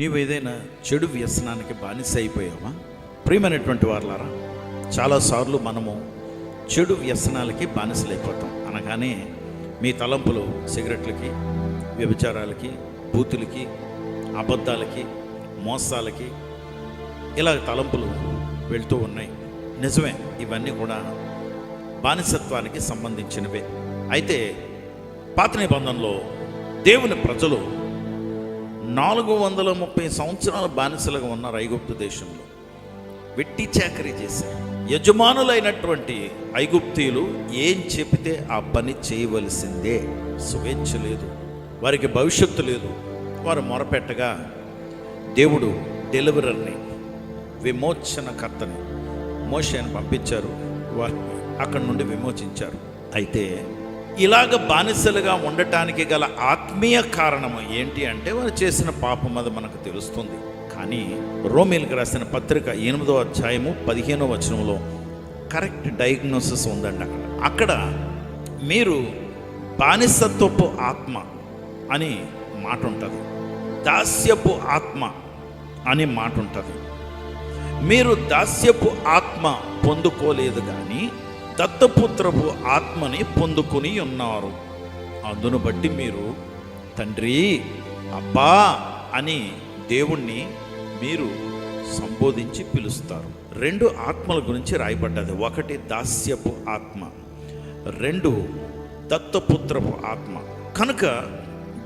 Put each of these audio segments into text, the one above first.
నీవు ఏదైనా చెడు వ్యసనానికి బానిస అయిపోయావా? ప్రియమైనటువంటి వారులారా, చాలాసార్లు మనము చెడు వ్యసనాలకి బానిసలైపోతాం. అనగానే మీ తలంపులు సిగరెట్లకి, వ్యభిచారాలకి, బూతులకి, అబద్ధాలకి, మోసాలకి ఇలా తలంపులు వెళ్తూ ఉన్నాయి. నిజమే, ఇవన్నీ కూడా బానిసత్వానికి సంబంధించినవే. అయితే పాత నిబంధనలో దేవుని ప్రజలు 430 సంవత్సరాల బానిసలుగా ఉన్నారు ఐగుప్తు దేశంలో. వెట్టి చాకరీ చేశారు. యజమానులైనటువంటి ఐగుప్తీయులు ఏం చెబితే ఆ పని చేయవలసిందే. స్వేచ్ఛ లేదు, వారికి భవిష్యత్తు లేదు. వారు మొరపెట్టగా దేవుడు డెలివరర్ని, విమోచనకర్తని మోషేని పంపించారు. వారిని అక్కడి నుండి విమోచించారు. అయితే ఇలాగ బానిసలుగా ఉండటానికి గల ఆత్మీయ కారణము ఏంటి అంటే వారు చేసిన పాపం, అది మనకు తెలుస్తుంది. కానీ రోమీలకు రాసిన పత్రిక 8వ అధ్యాయము 15వ వచనంలో కరెక్ట్ డయాగ్నోసిస్ ఉందండి. అక్కడ మీరు బానిసత్వపు ఆత్మ అని మాట ఉంటుంది, దాస్యపు ఆత్మ అని మాట ఉంటుంది. మీరు దాస్యపు ఆత్మ పొందుకోలేదు కానీ దత్తపుత్రపు ఆత్మని పొందుకుని ఉన్నారు. అందును బట్టి మీరు తండ్రి, అబ్బా అని దేవుణ్ణి మీరు సంబోధించి పిలుస్తారు. 2 ఆత్మల గురించి రాయబడ్డది. ఒకటి దాస్యపు ఆత్మ, 2 దత్తపుత్రపు ఆత్మ. కనుక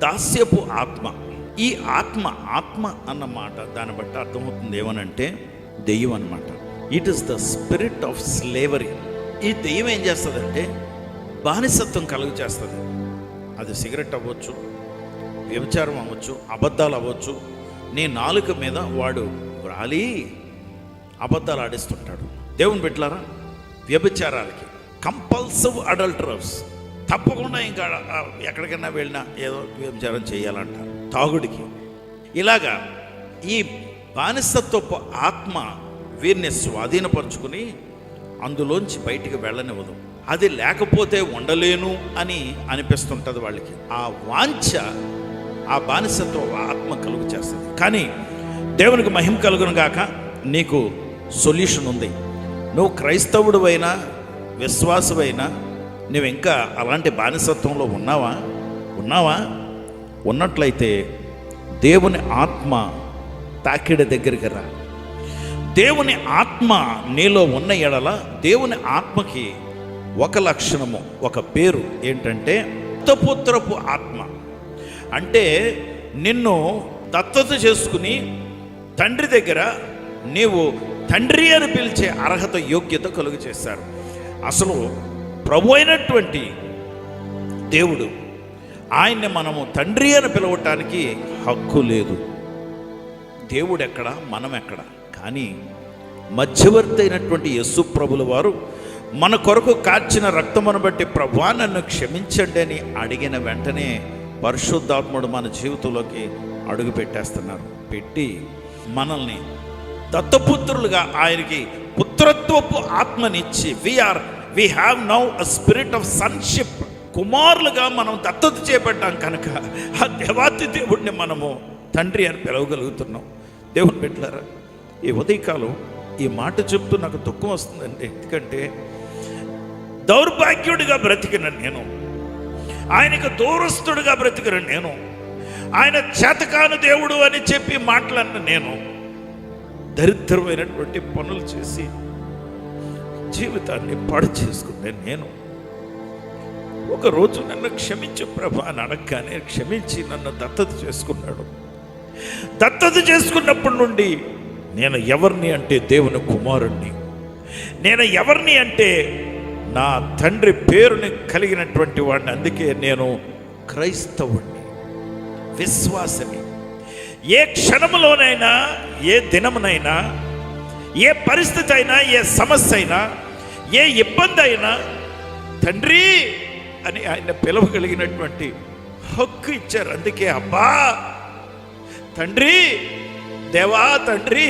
దాస్యపు ఆత్మ, ఈ ఆత్మ అన్న మాట దాన్ని బట్టి అర్థమవుతుంది ఏమనంటే దెయ్యం అన్నమాట. It is the spirit of slavery. ఈ దెయ్యం ఏం చేస్తుందంటే బానిసత్వం కలుగు చేస్తుంది. అది సిగరెట్ అవ్వచ్చు, వ్యభిచారం అవ్వచ్చు, అబద్ధాలు అవ్వచ్చు. నీ నాలుక మీద వాడు రాలి అబద్ధాలు ఆడిస్తుంటాడు. దేవుని బిడ్డలారా, వ్యభిచారాలకి, కంపల్సివ్ అడల్టరస్, తప్పకుండా ఇంకా ఎక్కడికైనా వెళ్ళినా ఏదో వ్యభిచారం చేయాలంట. తాగుడికి, ఇలాగా ఈ బానిసత్వపు ఆత్మ వీరిని స్వాధీనపరుచుకుని అందులోంచి బయటికి వెళ్ళనివ్వదు. అది లేకపోతే ఉండలేను అని అనిపిస్తుంటుంది వాళ్ళకి. ఆ వాంఛ ఆ బానిసత్వ ఆత్మ కలుగు చేస్తుంది. కానీ దేవునికి మహిమ కలుగును గాక, నీకు సొల్యూషన్ ఉంది. నువ్వు క్రైస్తవుడివైనా విశ్వాసమైనా నువ్వు ఇంకా అలాంటి బానిసత్వంలో ఉన్నావా? ఉన్నట్లయితే దేవుని ఆత్మ తాకిడి దగ్గరికి రా. దేవుని ఆత్మ నీలో ఉన్న ఎడల దేవుని ఆత్మకి ఒక లక్షణము, ఒక పేరు ఏంటంటే దత్తపుత్రపు ఆత్మ. అంటే నిన్ను దత్తత చేసుకుని తండ్రి దగ్గర నీవు తండ్రి అని పిలిచే అర్హత, యోగ్యత కలుగు చేశారు. అసలు ప్రభు అయినటువంటి దేవుడు, ఆయన్ని మనము తండ్రి అని పిలవటానికి హక్కు లేదు. దేవుడు ఎక్కడ, మనం ఎక్కడ? కానీ మధ్యవర్తి అయినటువంటి యేసు ప్రభుల వారు మన కొరకు కార్చిన రక్తమును బట్టి ప్రభువా నన్ను క్షమించండి అని అడిగిన వెంటనే పరిశుద్ధాత్ముడు మన జీవితంలోకి అడుగు పెట్టేస్తున్నారు. పెట్టి మనల్ని దత్తపుత్రులుగా ఆయనకి పుత్రత్వపు ఆత్మనిచ్చి we have now a spirit of sonship. కుమారులుగా మనం దత్తత చేపట్టాం కనుక ఆ దేవాతి దేవుడిని మనము తండ్రి అని పిలవగలుగుతున్నాం. దేవుని బిడ్డలారా, ఈ ఉదయకాలం ఈ మాట చెప్తూ నాకు దుఃఖం వస్తుందండి. ఎందుకంటే దౌర్భాగ్యుడిగా బ్రతికిన నేను, ఆయనకు దూరస్తుడిగా బ్రతికిన నేను, ఆయన చేతకాను దేవుడు అని చెప్పి మాట్లాడిన నేను, దరిద్రమైనటువంటి పనులు చేసి జీవితాన్ని పాడు చేసుకునే నేను, ఒకరోజు నన్ను క్షమించు ప్రభా అని అడగగానే క్షమించి నన్ను దత్తత చేసుకున్నాడు. దత్తత చేసుకున్నప్పటి నుండి నేను ఎవరిని అంటే దేవుని కుమారుణ్ణి. నేను ఎవరిని అంటే నా తండ్రి పేరుని కలిగినటువంటి వాడిని. అందుకే నేను క్రైస్తవుణ్ణి, విశ్వాసని. ఏ క్షణంలోనైనా, ఏ దినమునైనా, ఏ పరిస్థితి అయినా, ఏ సమస్య అయినా, ఏ ఇబ్బంది అయినా తండ్రి అని ఆయన పిలవగలిగినటువంటి హక్కు ఇచ్చారు. అందుకే అబ్బా తండ్రి, దేవా తండ్రి,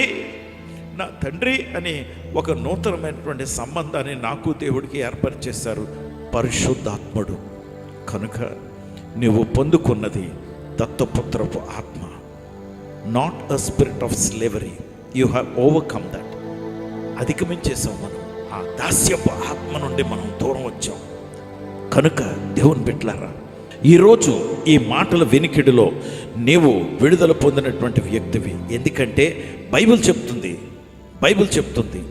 నా తండ్రి అని ఒక నూతనమైనటువంటి సంబంధాన్ని నాకు దేవుడికి ఏర్పరిచేశారు పరిశుద్ధాత్ముడు. కనుక నువ్వు పొందుకున్నది దత్తపుత్రపు ఆత్మ. Not a spirit of slavery. You have overcome that. అధిగమించేసాం మనం. ఆ దాస్యపు ఆత్మ నుండి మనం దూరం వచ్చాం. కనుక దేవుని బిడ్డలారా, ఈరోజు ఈ మాటల వెనికిడిలో నీవు విడుదల పొందినటువంటి వ్యక్తివి. ఎందుకంటే బైబిల్ చెప్తుంది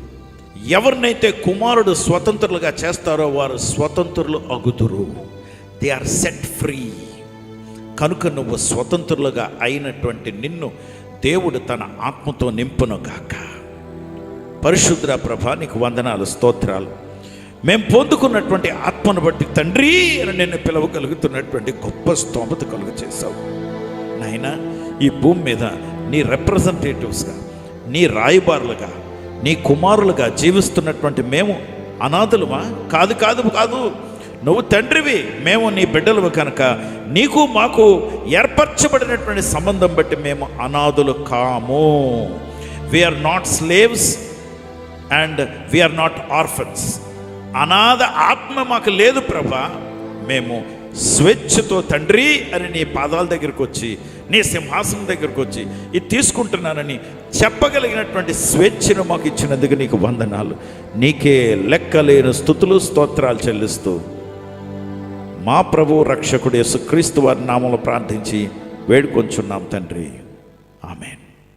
ఎవరినైతే కుమారుడు స్వతంత్రులుగా చేస్తారో వారు స్వతంత్రులు అగుదురు. They are set free. కనుక నువ్వు స్వతంత్రులుగా అయినటువంటి నిన్ను దేవుడు తన ఆత్మతో నింపును గాక. పరిశుద్ధ ప్రభా, నీకు వందనాలు, స్తోత్రాలు. మేము పొందుకున్నటువంటి ఆత్మను బట్టి తండ్రి అని నేను పిలవగలుగుతున్నటువంటి గొప్ప స్తోమత కలుగు చేశావు నాయనా. ఈ భూమి మీద నీ రిప్రజెంటేటివ్స్గా, నీ రాయబారులుగా, నీ కుమారులుగా జీవిస్తున్నటువంటి మేము అనాథులమా? కాదు కాదు కాదు. నువ్వు తండ్రివి, మేము నీ బిడ్డలము. కనుక నీకు మాకు ఏర్పరచబడినటువంటి సంబంధం బట్టి మేము అనాథులు కాము. We are not slaves and we are not orphans. అనాథ ఆత్మ మాకు లేదు ప్రభా. మేము స్వేచ్ఛతో తండ్రి అని నీ పాదాల దగ్గరకు వచ్చి, నీ సింహాసనం దగ్గరకు వచ్చి ఇది తీసుకుంటున్నానని చెప్పగలిగినటువంటి స్వేచ్ఛను మాకు ఇచ్చినందుకు నీకు వందనాలు. నీకే లెక్కలేని స్తుతులు, స్తోత్రాలు చెల్లిస్తూ మా ప్రభు రక్షకుడు యేసుక్రీస్తు వారి నామములో ప్రార్థించి వేడుకొంచున్నాం తండ్రి. ఆమేన్.